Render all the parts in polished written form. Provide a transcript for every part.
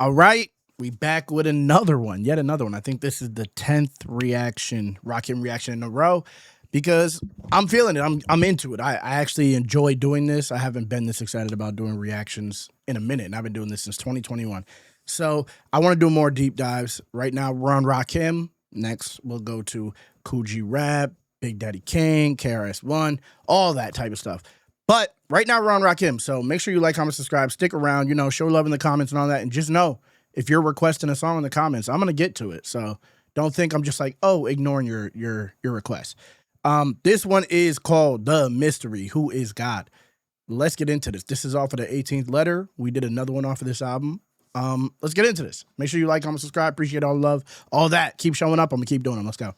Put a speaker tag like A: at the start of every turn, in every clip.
A: All right, we back with another one, yet another one. I think this is the 10th Rakim reaction in a row because I'm feeling it. I'm into it. I actually enjoy doing this. I haven't been this excited about doing reactions in a minute, and I've been doing this since 2021. So I want to do more deep dives. Right now, we're on Rakim. Next, we'll go to Coogee Rap, Big Daddy Kane, KRS-One, all that type of stuff. But right now we're on Rakim, so make sure you like, comment, subscribe, stick around, show love in the comments and all that, and just know, if you're requesting a song in the comments, I'm going to get to it. So don't think I'm just like, oh, ignoring your request. This one is called The Mystery, Who is God? Let's get into this. This is off of the 18th Letter. We did another one off of this album. Let's get into this. Make sure you like, comment, subscribe. Appreciate all the love, all that. Keep showing up. I'm going to keep doing them. Let's go.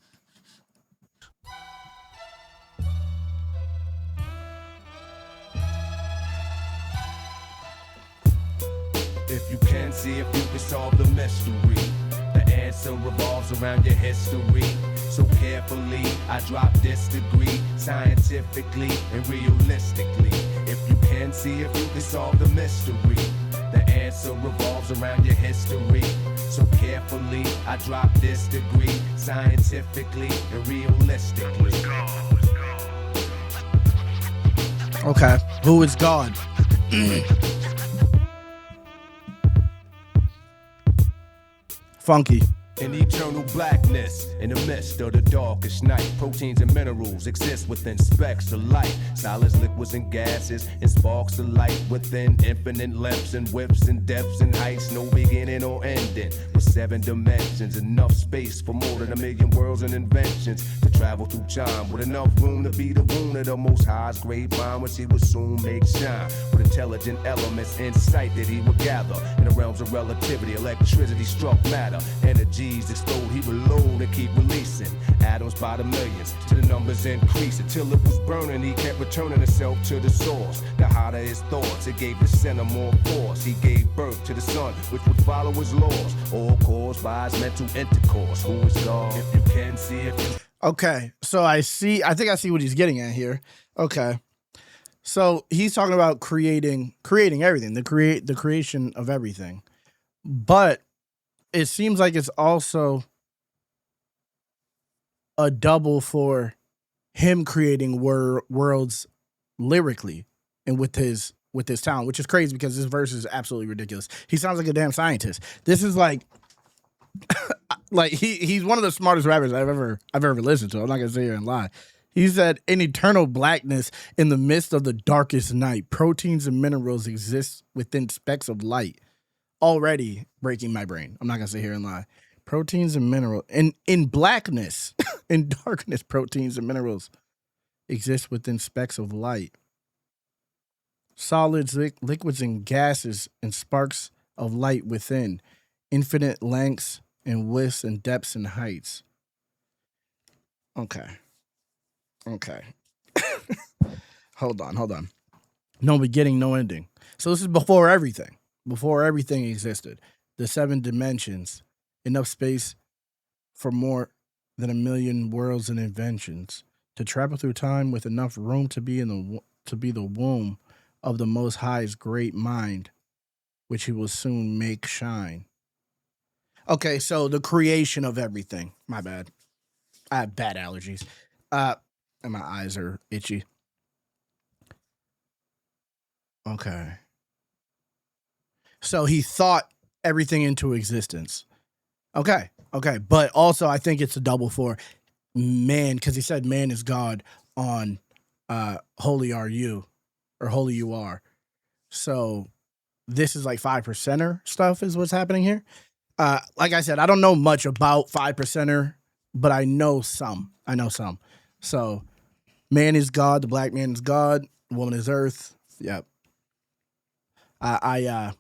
B: If you can see, if you can solve the mystery, the answer revolves around your history. So carefully, I drop this degree, scientifically and realistically. If you can see, if you can solve the mystery, the answer revolves around your history. So carefully, I drop this degree, scientifically and realistically.
A: Okay, who is God? Funky.
B: In eternal blackness, in the midst of the darkest night, proteins and minerals exist within specks of light. Solids, liquids, and gases, and sparks of light within infinite lengths and widths and depths and heights. No beginning or ending, with 7 dimensions, enough space for more than 1 million worlds and inventions to travel through time, with enough room to be the womb of the Most High's great mind, which He would soon make shine. With intelligent elements, insight that He would gather in the realms of relativity. Electricity struck matter, energy explode, He would load and keep releasing atoms by the millions, till the numbers increase, until it was burning. He kept returning Himself to the source. The hotter His thoughts, it gave the center more force. He gave birth to the sun, which would follow His laws, all caused by His mental intercourse. Who is God? If you can see it.
A: Okay, so I think I see what he's getting at here. Okay, so he's talking about creating everything, the creation of everything, but it seems like it's also a double for him creating worlds lyrically and with his talent, which is crazy because this verse is absolutely ridiculous. He sounds like a damn scientist. This is like he's one of the smartest rappers I've ever listened to. I'm not gonna sit here and lie. He said, in eternal blackness, in the midst of the darkest night, proteins and minerals exist within specks of light. Already breaking my brain. I'm not gonna sit here and lie. Proteins and minerals in blackness, in darkness, proteins and minerals exist within specks of light. Solids, liquids, and gases, and sparks of light within infinite lengths and widths and depths and heights. Okay. Hold on. No beginning, no ending. So this is before everything. Before everything existed, the 7 dimensions, enough space for more than 1 million worlds and inventions, to travel through time with enough room to be the womb of the Most High's great mind, which He will soon make shine. Okay, so the creation of everything. My bad. I have bad allergies. And my eyes are itchy. Okay. So He thought everything into existence. Okay. But also I think it's a double for man, because He said man is God on Holy Are You, or Holy You Are. So this is like 5%er stuff is what's happening here. Like I said, I don't know much about 5%er, but I know some. So man is God, the black man is God, woman is earth. Yep. I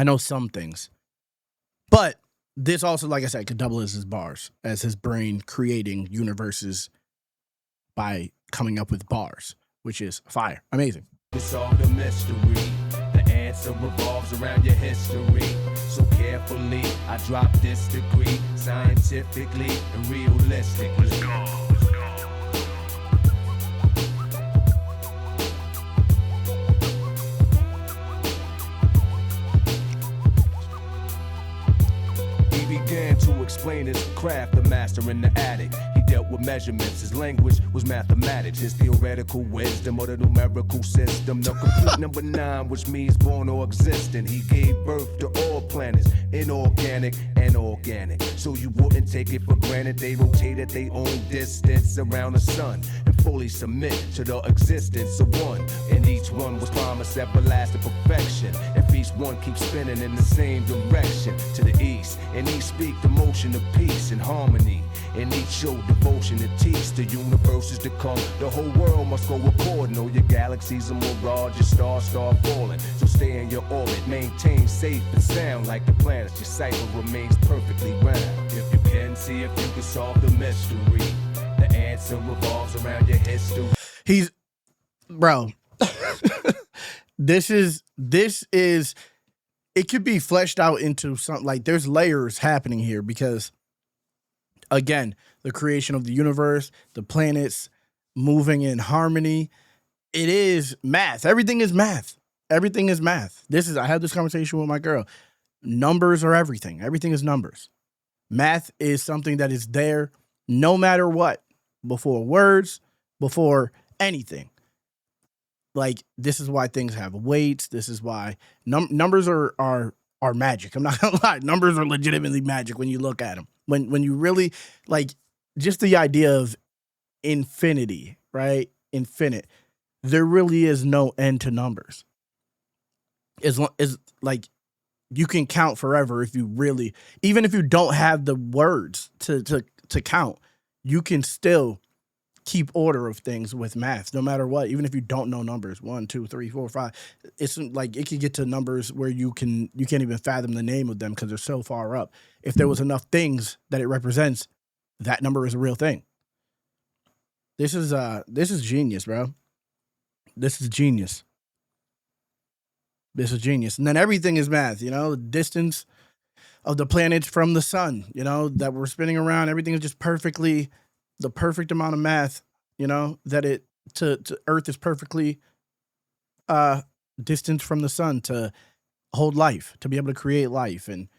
A: know some things, but this also, like I said, could double as his bars, as his brain creating universes by coming up with bars, which is fire. Amazing.
B: Solve the mystery. The answer revolves around your history. So carefully, I drop this degree, scientifically and realistically. to explain his craft, the master in the attic. He dealt with measurements, his language was mathematics. His theoretical wisdom or the numerical system, the complete number 9, which means born or existent. He gave birth to all planets, inorganic and organic. So you wouldn't take it for granted, they rotate at their own distance around the sun and fully submit to the existence of one. And each one was promised everlasting perfection. If each one keeps spinning in the same direction to the east, and each speak the motion of peace and harmony, and each show devotion to teach the universes to come. The whole world must go according. Know your galaxies are mirage, your stars start falling. So stay in your orbit, maintain safe and sound like the planets. Your cycle remains perfectly round. If you can see, if you can solve the mystery, the answer revolves around your history.
A: He's, bro. This is. It could be fleshed out into something like there's layers happening here because, again, the creation of the universe, the planets moving in harmony. It is math. Everything is math. Everything is math. I had this conversation with my girl. Numbers are everything. Everything is numbers. Math is something that is there no matter what, before words, before anything. Like, this is why things have weights. This is why numbers are magic. I'm not gonna lie. Numbers are legitimately magic when you look at them. When you really, like, just the idea of infinity, right? Infinite. There really is no end to numbers. As like, you can count forever if you really, even if you don't have the words to count, you can still keep order of things with math, no matter what. Even if you don't know numbers, 1, 2, 3, 4, 5, it's like it could get to numbers where you can't even fathom the name of them because they're so far up. If there was enough things that it represents, that number is a real thing. This is genius, bro. This is genius. This is genius. And then everything is math, the distance of the planets from the sun, that we're spinning around. Everything is just the perfect amount of math, that it to Earth is perfectly distant from the sun to hold life, to be able to create life. And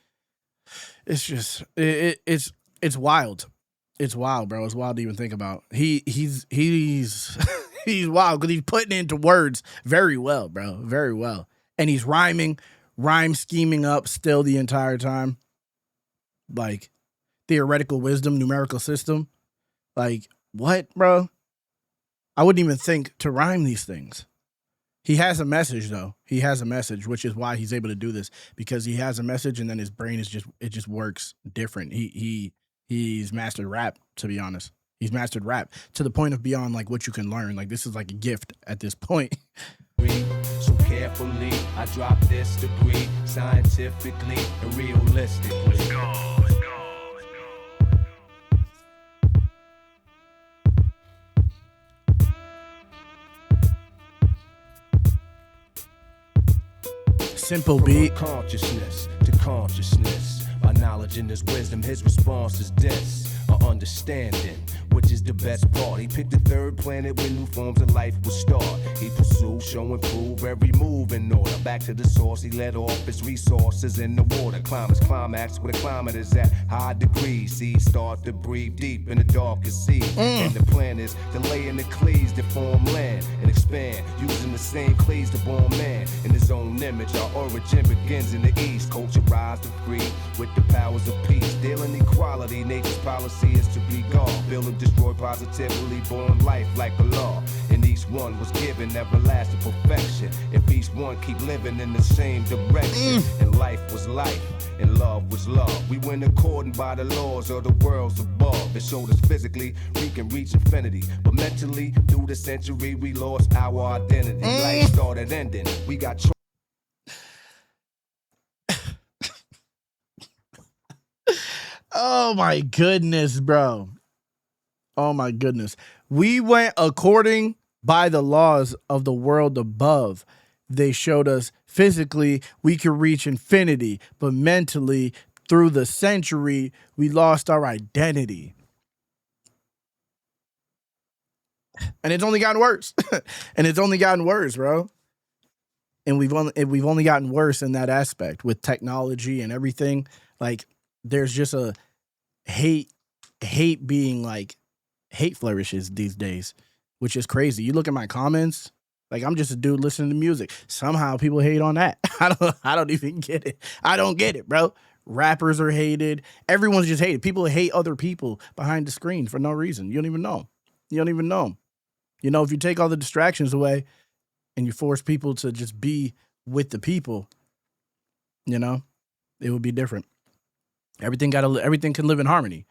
A: it's just it's wild. It's wild, bro. It's wild to even think about. He's he's wild because he's putting it into words very well, bro. Very well. And he's rhyming, rhyme scheming up still the entire time. Like, theoretical wisdom, numerical system. Like, what, bro? I wouldn't even think to rhyme these things. He has a message, though. He has a message, which is why he's able to do this, because he has a message, and then his brain just works different. He's mastered rap, to be honest. He's mastered rap to the point of beyond, like, what you can learn. Like, this is like a gift at this point.
B: So carefully, I drop this degree, scientifically and realistically. Let's go.
A: Simple beat.
B: Consciousness to consciousness. By knowledge and his wisdom, his response is this. Understanding, which is the best part. He picked the third planet where new forms of life will start. He pursued, show and prove every move in order. Back to the source, he let off his resources in the water. Climb his climax where the climate is at high degrees. Seas start to breathe deep in the darkest seas. And the plan is to lay in the clays that form land and expand, using the same clays to born man in his own image. Our origin begins in the east. Culture rise to free with the powers of peace. Dealing equality, nature's policy is to be God. Build and destroy positively, born life like a law. And each one was given everlasting perfection. If each one keep living in the same direction. And life was life, and love was love. We went according by the laws of the worlds above. It showed us physically we can reach infinity, but mentally, through the century, we lost our identity. Life started ending. We got
A: Oh my goodness, bro. Oh my goodness. We went according by the laws of the world above. They showed us physically we could reach infinity, but mentally, through the century, we lost our identity. And it's only gotten worse. And it's only gotten worse, bro. And we've only gotten worse in that aspect with technology and everything. Like, there's just hate hate being like hate flourishes these days, which is crazy. You look at my comments, like I'm just a dude listening to music. Somehow people hate on that. I don't even get it. I don't get it, bro. Rappers are hated. Everyone's just hated. People hate other people behind the screen for no reason. You don't even know 'em. You don't even know 'em. You know, if you take all the distractions away and you force people to just be with the people, you know, it would be different. Everything can live in harmony,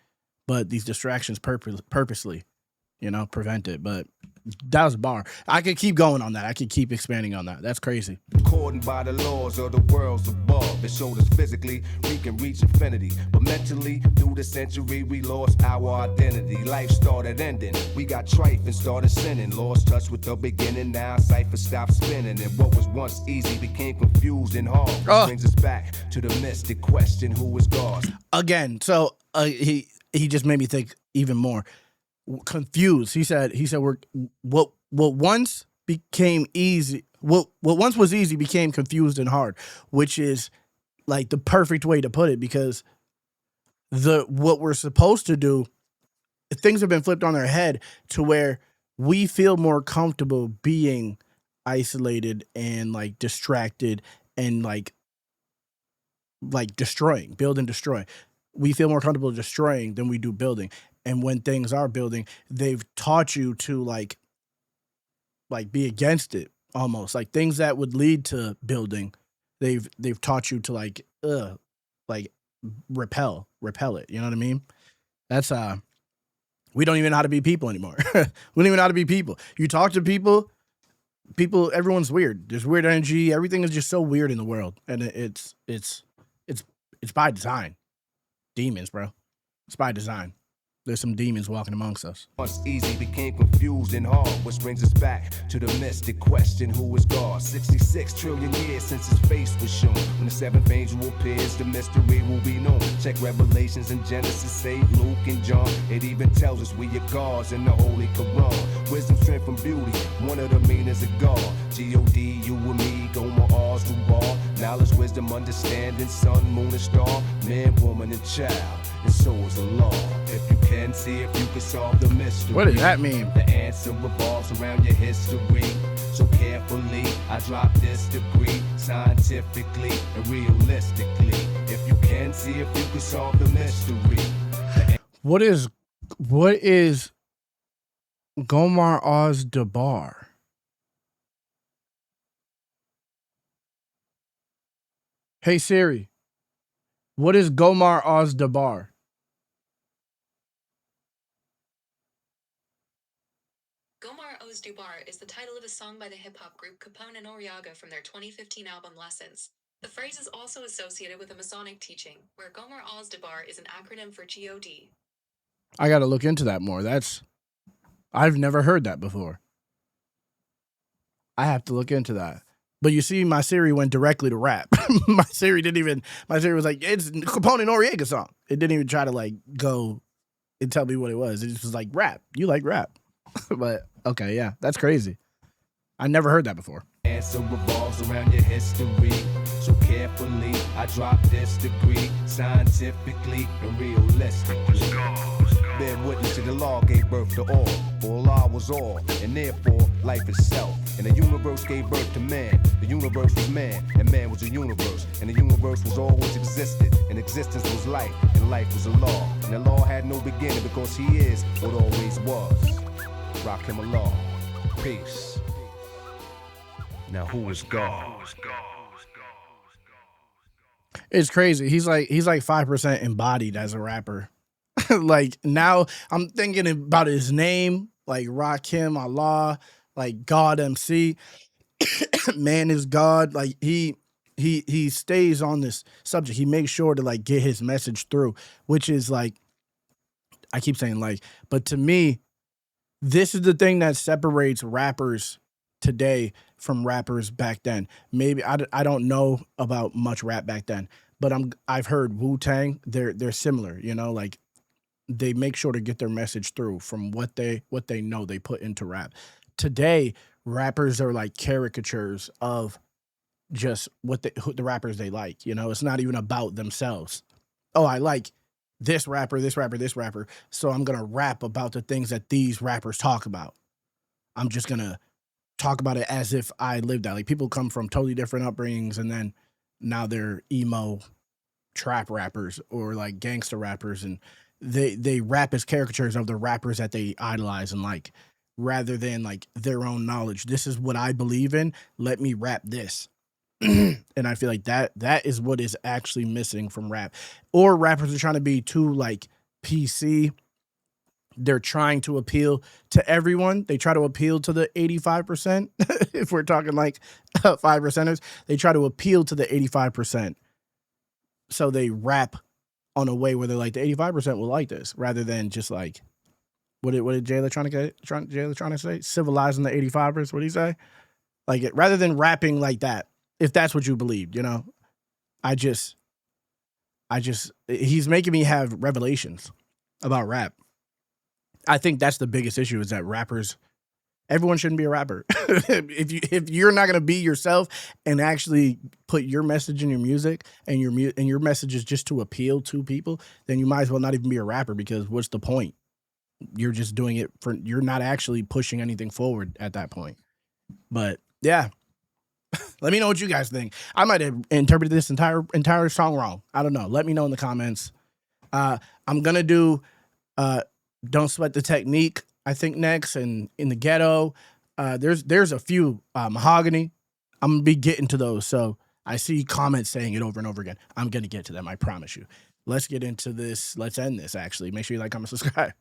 A: but these distractions purposely, prevent it. But that was a bar. I could keep going on that. I could keep expanding on that. That's crazy.
B: According by the laws of the worlds above, it showed us physically we can reach infinity, but mentally through the century we lost our identity. Life started ending, we got trife and started sinning, lost touch with the beginning. Now cipher stopped spinning, and what was once easy became confused and hard. Which brings us back to the mystic question: who is God?
A: Again, so he just made me think even more. Confused. He said we're what once became easy. What once was easy became confused and hard, which is like the perfect way to put it, because what we're supposed to do, things have been flipped on their head to where we feel more comfortable being isolated and like distracted and like destroying, build and destroy. We feel more comfortable destroying than we do building. And when things are building, they've taught you to like be against it, almost like things that would lead to building. They've taught you to like repel it. You know what I mean? That's we don't even know how to be people anymore. We don't even know how to be people. You talk to people, everyone's weird. There's weird energy. Everything is just so weird in the world, and it's by design. Demons, bro. It's by design. There's some demons walking amongst us.
B: Once easy became confused and hard, which brings us back to the mystic question: who is God? 66 trillion years since his face was shown. When the seventh angel appears, the mystery will be known. Check Revelations and Genesis, say Luke and John. It even tells us we are gods in the Holy Quran. Wisdom, strength, and beauty, one of the meanings of God. G-O-D, you and me, Gomer, R's to bar. Knowledge, wisdom, understanding, sun, moon, and star. Man, woman, and child, and so is the law. If you can see if you can solve the mystery.
A: What does that mean?
B: The answer revolves around your history. So carefully, I drop this degree, scientifically and realistically. If you can see if you can solve the mystery.
A: What is Gomar Oz Debar? Hey Siri, what is Gomar Oz Debar?
C: Gomar Oz Dubar is the title of a song by the hip-hop group Capone and Oriaga from their 2015 album Lessons. The phrase is also associated with a Masonic teaching, where Gomar Oz Dubar is an acronym for G-O-D.
A: I gotta look into that more. I've never heard that before. I have to look into that. But you see, my Siri went directly to rap. My Siri was like, it's Capone and Noriega song. It didn't even try to like go and tell me what it was. It just was like, rap. You like rap. But okay, yeah, that's crazy. I never heard that before.
B: Answer revolves around your history. So carefully, I drop this degree, scientifically and realistically. Bear witness to the law gave birth to all. For Allah was all, and therefore life itself. And the universe gave birth to man. The universe was man, and man was the universe. And the universe was always existed, and existence was life, and life was a law. And the law had no beginning because he is what always was. Rakim Allah. Peace. Now who is God?
A: It's crazy. He's like 5% embodied as a rapper. Like now I'm thinking about his name, like Rakim Allah, like God MC. Man is God. Like he stays on this subject. He makes sure to like get his message through, which is like, I keep saying like, but to me, this is the thing that separates rappers today from rappers back then. Maybe I don't know about much rap back then, but I've heard Wu-Tang. They're similar, like they make sure to get their message through from what they know they put into rap. Today, rappers are like caricatures of just who the rappers they like. It's not even about themselves. Oh, I like this rapper, this rapper, this rapper. So I'm gonna rap about the things that these rappers talk about. I'm just gonna talk about it as if I lived that. Like people come from totally different upbringings, and then now they're emo trap rappers or like gangster rappers, and they rap as caricatures of the rappers that they idolize and like, rather than like their own knowledge. This is what I believe in. Let me rap this. And I feel like that is what is actually missing from rap. Or rappers are trying to be too like PC. They're trying to appeal to everyone. They try to appeal to the 85%. If we're talking like 5%ers, they try to appeal to the 85%. So they rap on a way where they're like, the 85% will like this, rather than just like, what did Jayla trying to say? Civilizing the 85ers. What did he say? Like, rather than rapping like that, if that's what you believe, you know, he's making me have revelations about rap. I think that's the biggest issue, is that rappers, everyone shouldn't be a rapper. If you're not gonna be yourself and actually put your message in your music, and your message is just to appeal to people, then you might as well not even be a rapper, because what's the point? You're just doing it you're not actually pushing anything forward at that point. But yeah. Let me know what you guys think. I might have interpreted this entire song wrong. I don't know. Let me know in the comments. I'm gonna do Don't Sweat the Technique, I think, next, and In the Ghetto. There's a few, Mahogany. I'm gonna be getting to those. So I see comments saying it over and over again. I'm gonna get to them, I promise you. Let's get into this. Let's end this, actually. Make sure you like, comment, subscribe.